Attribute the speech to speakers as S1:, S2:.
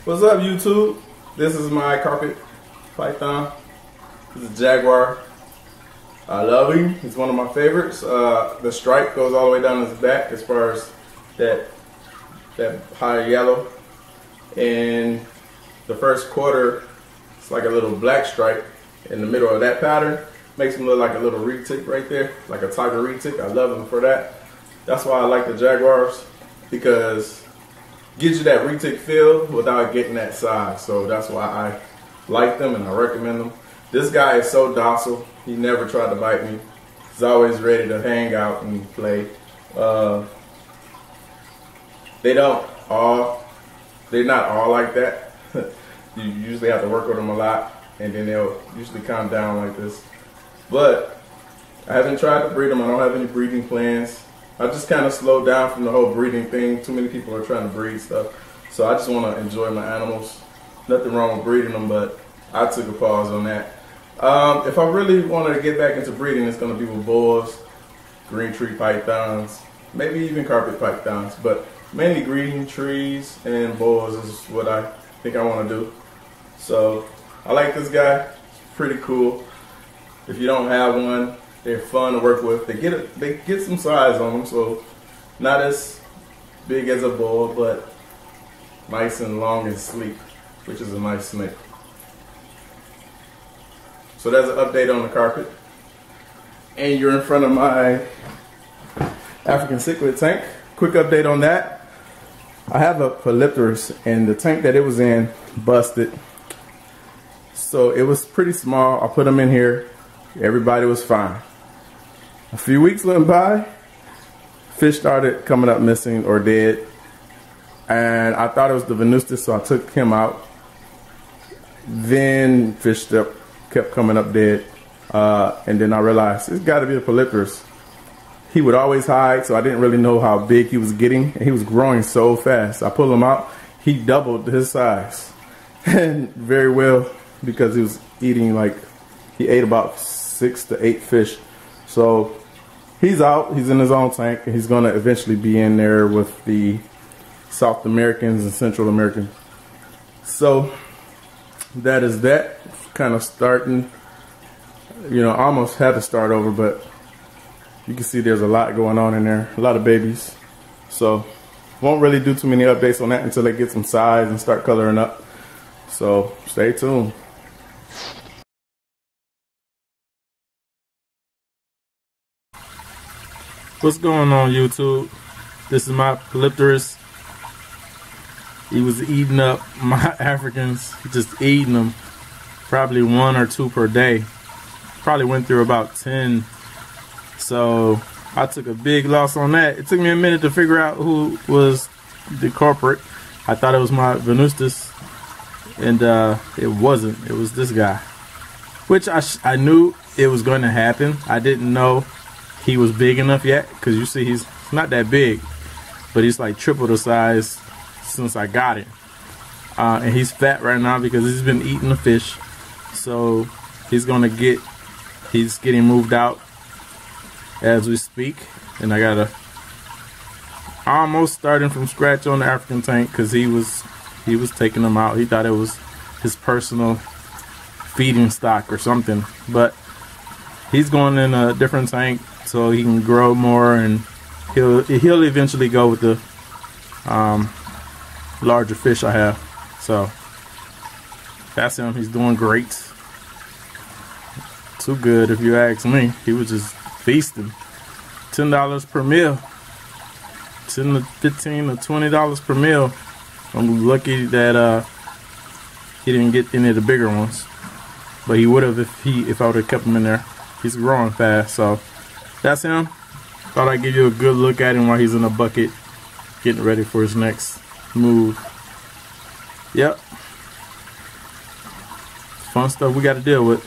S1: What's up, YouTube? This is my carpet python. This is Jaguar. I love him. He's one of my favorites. The stripe goes all the way down his back as far as that high yellow. And the first quarter, it's like a little black stripe in the middle of that pattern. Makes him look like a little retic right there, like a tiger retic. I love him for that. That's why I like the Jaguars, because gives you that retic feel without getting that size. So that's why I like them and I recommend them. This guy is so docile. He never tried to bite me. He's always ready to hang out and play. They're not all like that. You usually have to work with them a lot, and then they'll usually calm down like this. But I haven't tried to breed them. I don't have any breeding plans. I just kind of slowed down from the whole breeding thing. Too many people are trying to breed stuff. So I just want to enjoy my animals. Nothing wrong with breeding them, but I took a pause on that. If I really wanted to get back into breeding, it's going to be with boas, green tree pythons, maybe even carpet pythons, but mainly green trees and boas is what I think I want to do. So I like this guy. It's pretty cool. If you don't have one, they're fun to work with. They get some size on them, so not as big as a boa, but nice and long and sleek, which is a nice snake. So that's an update on the carpet. And you're in front of my African cichlid tank. Quick update on that. I have a Polypterus, and the tank that it was in busted. So it was pretty small. I put them in here. Everybody was fine. A few weeks went by, fish started coming up missing or dead, and I thought it was the Venustus, so I took him out. Then fish kept coming up dead, and then I realized it's got to be the Polypterus. He would always hide, so I didn't really know how big he was getting, and he was growing so fast. I pulled him out, he doubled his size, and very well, because he was eating he ate about 6 to 8 fish. So he's out, he's in his own tank, and he's gonna eventually be in there with the South Americans and Central Americans. So that is that. Kind of starting, I almost had to start over, but you can see there's a lot going on in there, a lot of babies. So won't really do too many updates on that until they get some size and start coloring up. So stay tuned. What's going on, YouTube? This is my Polypterus. He was eating up my Africans, just eating them, probably 1 or 2 per day. Probably went through about 10. So I took a big loss on that. It took me a minute to figure out who was the culprit. I thought it was my Venustus, and it wasn't. It was this guy, which I knew it was going to happen. I didn't know he was big enough yet, because you see he's not that big, but he's like triple the size since I got him. And he's fat right now because he's been eating the fish. So he's getting moved out as we speak. And I gotta almost starting from scratch on the African tank, because he was taking them out. He thought it was his personal feeding stock or something, but he's going in a different tank so he can grow more, and he'll eventually go with the larger fish I have. So that's him. He's doing great. Too good, if you ask me. He was just feasting. $10 per meal. $10 to $15 to $20 per meal. I'm lucky that he didn't get any of the bigger ones, but he would have if I would have kept him in there. He's growing fast. So that's him. Thought I'd give you a good look at him while he's in a bucket, getting ready for his next move. Yep. Fun stuff we got to deal with.